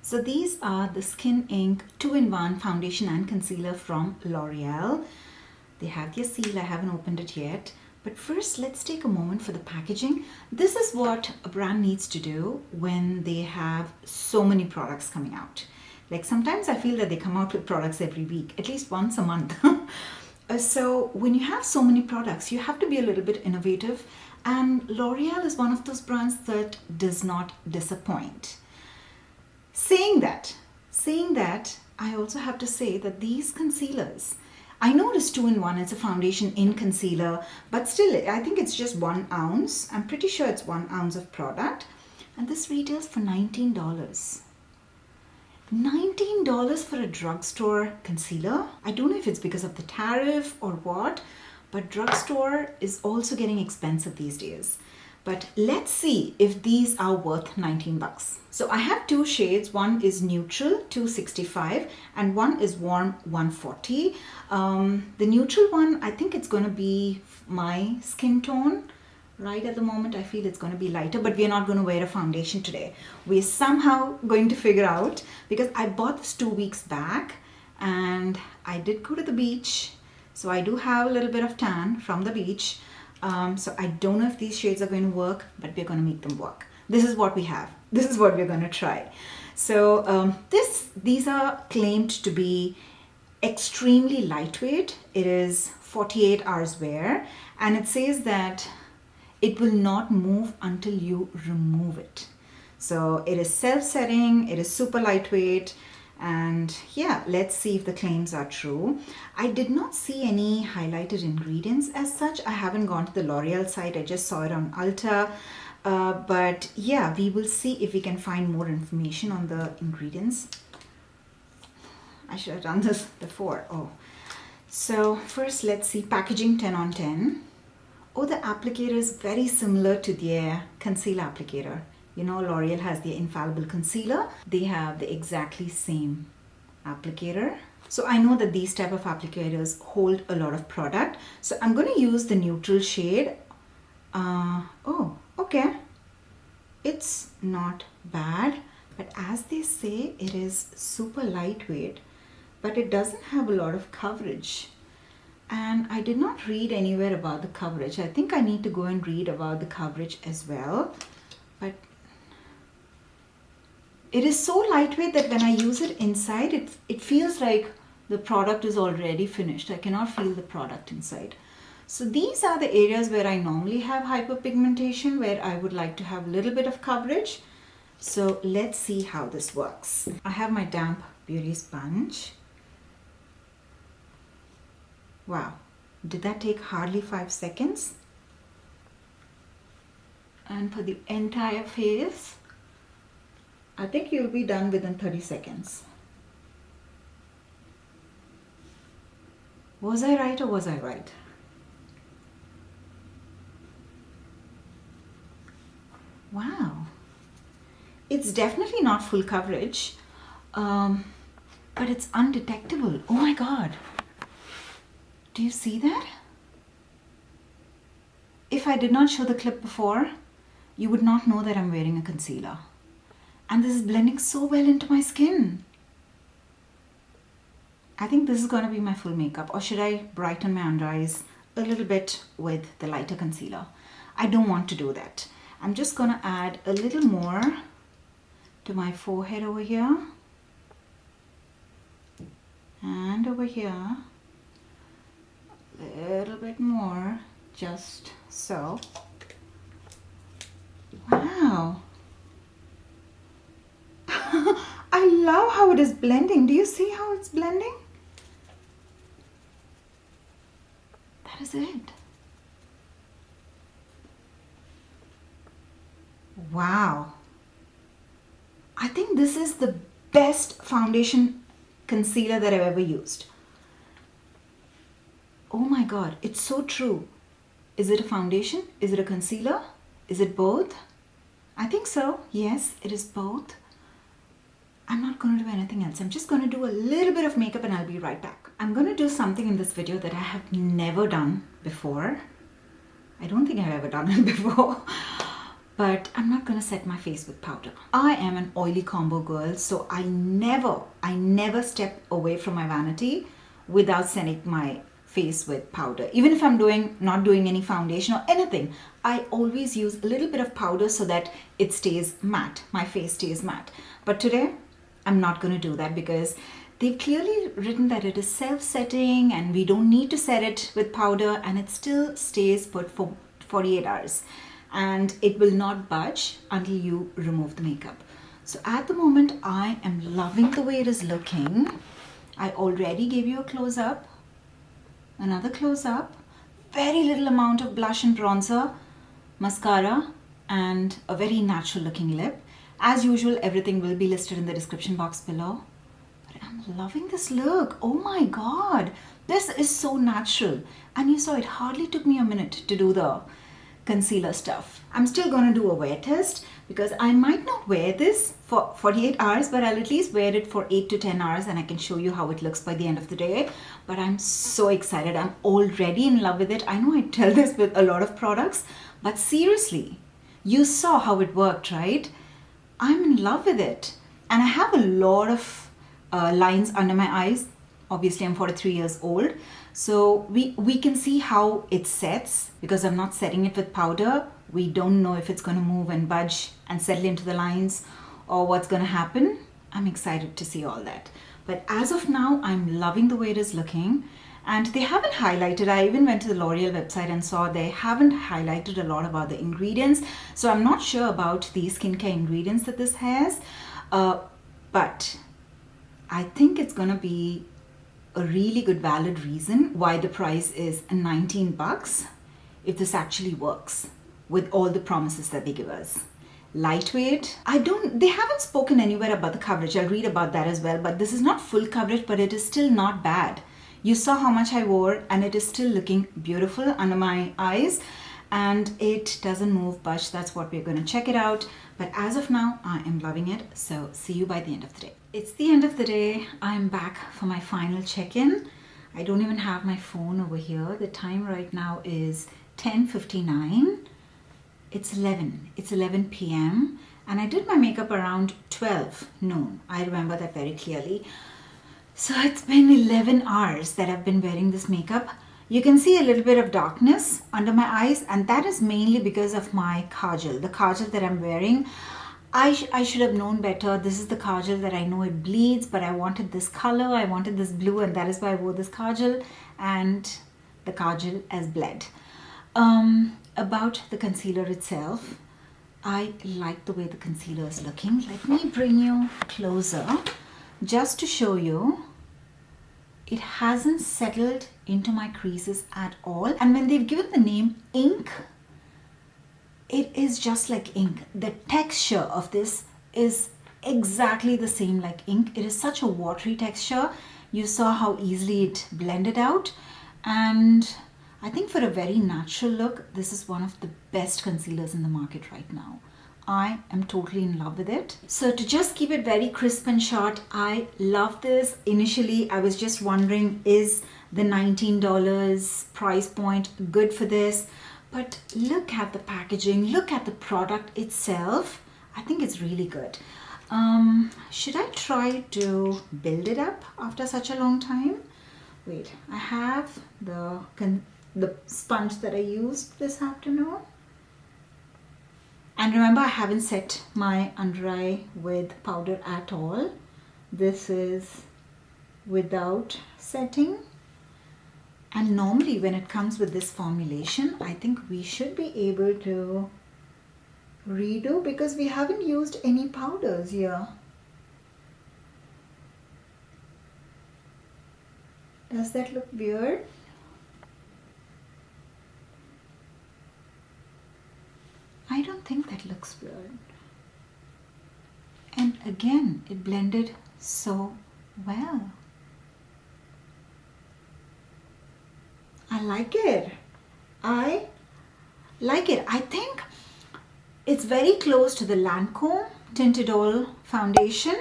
So these are the Skin Ink 2-in-1 foundation and concealer from L'Oreal. They have their seal, I haven't opened it yet. But first, let's take a moment for the packaging. This is what a brand needs to do when they have so many products coming out. Like sometimes I feel that they come out with products every week, at least once a month. So when you have so many products, you have to be a little bit innovative. And L'Oreal is one of those brands that does not disappoint. Saying that, I also have to say that these concealers, I know it is 2-in-1, it's a foundation in concealer, but still, I think it's just 1 ounce. I'm pretty sure it's 1 ounce of product. And this retails for $19. $19 for a drugstore concealer? I don't know if it's because of the tariff or what, but drugstore is also getting expensive these days. But let's see if these are worth 19 bucks. So I have 2 shades. One is neutral, 265, and one is warm, 140. The neutral one, I think it's going to be my skin tone. Right at the moment, I feel it's going to be lighter, but we're not going to wear a foundation today. We're somehow going to figure out, because I bought this 2 weeks back and I did go to the beach. So I do have a little bit of tan from the beach. So I don't know if these shades are going to work, but we're going to make them work. This is what we have. This is what we're going to try. So these are claimed to be extremely lightweight. It is 48 hours wear, and it says that it will not move until you remove it. So it is self-setting, it is super lightweight, and yeah, let's see if the claims are true. I did not see any highlighted ingredients as such. I haven't gone to the L'Oreal site, I just saw it on Ulta. But yeah, we will see if we can find more information on the ingredients. I should have done this before. Oh, so first let's see packaging 10 on 10. Oh, the applicator is very similar to their concealer applicator. You know, L'Oreal has their Infallible Concealer. They have the exactly same applicator. So I know that these type of applicators hold a lot of product. So I'm going to use the neutral shade. Oh, okay. It's not bad. But as they say, it is super lightweight. But it doesn't have a lot of coverage. And I did not read anywhere about the coverage. I think I need to go and read about the coverage as well. But it is so lightweight that when I use it inside, it feels like the product is already finished. I cannot feel the product inside. So these are the areas where I normally have hyperpigmentation, where I would like to have a little bit of coverage. So let's see how this works. I have my damp beauty sponge. Wow, did that take hardly 5 seconds? And for the entire face, I think you'll be done within 30 seconds. Was I right or was I right? Wow. It's definitely not full coverage, but it's undetectable. Oh my God. Do you see that? If I did not show the clip before, you would not know that I'm wearing a concealer. And this is blending so well into my skin. I think this is going to be my full makeup. Or should I brighten my under eyes a little bit with the lighter concealer? I don't want to do that. I'm just going to add a little more to my forehead over here. And over here. A little bit more, just so. Wow. I love how it is blending. Do you see how it's blending? That is it. Wow. I think this is the best foundation concealer that I've ever used. Oh my God, it's so true. Is it a foundation? Is it a concealer? Is it both? I think so. Yes, it is both. I'm not going to do anything else. I'm just going to do a little bit of makeup and I'll be right back. I'm going to do something in this video that I have never done before. I don't think I've ever done it before. but I'm not gonna set my face with powder. I am an oily combo girl, so I never step away from my vanity without setting my face with powder. Even if I'm not doing any foundation or anything, I always use a little bit of powder so that it stays matte, my face stays matte. But today, I'm not gonna do that because they've clearly written that it is self-setting and we don't need to set it with powder, and it still stays put for 48 hours. And it will not budge until you remove the makeup. So at the moment, I am loving the way it is looking. I already gave you a close-up, another close-up, very little amount of blush and bronzer, mascara, and a very natural looking lip. As usual, everything will be listed in the description box below. But I'm loving this look. Oh my God, this is so natural. And you saw it hardly took me a minute to do the concealer stuff. I'm still going to do a wear test because I might not wear this for 48 hours, but I'll at least wear it for 8 to 10 hours and I can show you how it looks by the end of the day. But I'm so excited. I'm already in love with it. I know I tell this with a lot of products, but seriously, you saw how it worked, right? I'm in love with it. And I have a lot of lines under my eyes. Obviously, I'm 43 years old. So we can see how it sets because I'm not setting it with powder. We don't know if it's going to move and budge and settle into the lines or what's going to happen. I'm excited to see all that. But as of now, I'm loving the way it is looking. And they haven't highlighted, I even went to the L'Oreal website and saw they haven't highlighted a lot about the ingredients. So I'm not sure about the skincare ingredients that this has. But I think it's going to be a really good valid reason why the price is 19 bucks if this actually works with all the promises that they give us. Lightweight, they haven't spoken anywhere about the coverage. I'll read about that as well, but this is not full coverage, but it is still not bad. You saw how much I wore and it is still looking beautiful under my eyes and it doesn't move budge. That's what we're going to check it out. But as of now, I am loving it. So see you by the end of the day. It's the end of the day. I'm back for my final check-in. I don't even have my phone over here. The time right now is 10:59. It's 11 p.m. and I did my makeup around 12 noon. I remember that very clearly. So it's been 11 hours that I've been wearing this makeup. You can see a little bit of darkness under my eyes, and that is mainly because of my kajal. The kajal that I'm wearing, I should have known better. This is the kajal that I know it bleeds, but I wanted this color, I wanted this blue, and that is why I wore this kajal, and the kajal has bled. About the concealer itself, I like the way the concealer is looking. Let me bring you closer just to show you. It hasn't settled into my creases at all. And when they've given the name ink, it is just like ink. The texture of this is exactly the same like ink. It is such a watery texture. You saw how easily it blended out. And I think for a very natural look, this is one of the best concealers in the market right now. I am totally in love with it. So to just keep it very crisp and short, I love this. Initially, I was just wondering, is the $19 price point good for this? But look at the packaging, look at the product itself. I think it's really good. Should I try to build it up after such a long time? Wait, I have the sponge that I used this afternoon. And remember, I haven't set my under eye with powder at all. This is without setting. And normally when it comes with this formulation, I think we should be able to redo because we haven't used any powders here. Does that look weird? I don't think that looks weird. And again, it blended so well. I like it. I like it. I think it's very close to the Lancome Tinted Oil foundation,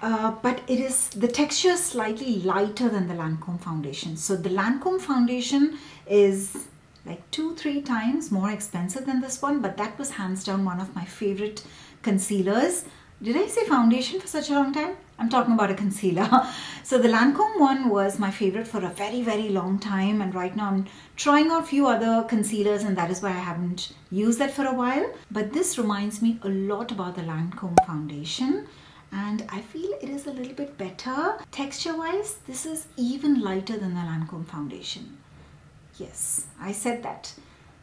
but it is, the texture is slightly lighter than the Lancome foundation. So the Lancome foundation is like 2-3 times more expensive than this one, but that was hands down one of my favorite concealers. Did I say foundation for such a long time? I'm talking about a concealer. So the Lancome one was my favorite for a very, very long time, and right now I'm trying out a few other concealers, and that is why I haven't used that for a while. But this reminds me a lot about the Lancome foundation, and I feel it is a little bit better. Texture wise, this is even lighter than the Lancome foundation. Yes, I said that.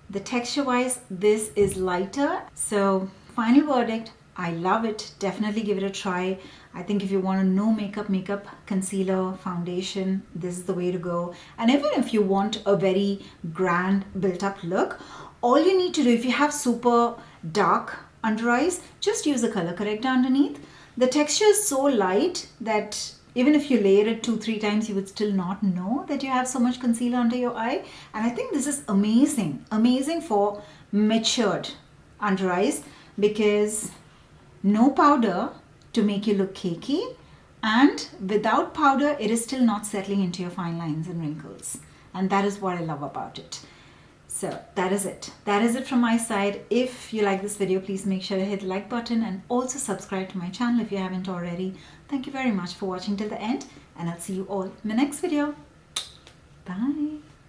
The texture wise, this is lighter. So final verdict, I love it. Definitely give it a try. I think if you want a no makeup concealer foundation, this is the way to go. And even if you want a very grand built up look, all you need to do, if you have super dark under eyes, just use a color corrector underneath. The texture is so light that even if you layer it 2-3 times, you would still not know that you have so much concealer under your eye. And I think this is amazing, amazing for matured under eyes, because no powder to make you look cakey, and without powder, it is still not settling into your fine lines and wrinkles. And that is what I love about it. So that is it. That is it from my side. If you like this video, please make sure to hit the like button and also subscribe to my channel if you haven't already. Thank you very much for watching till the end, and I'll see you all in the next video. Bye.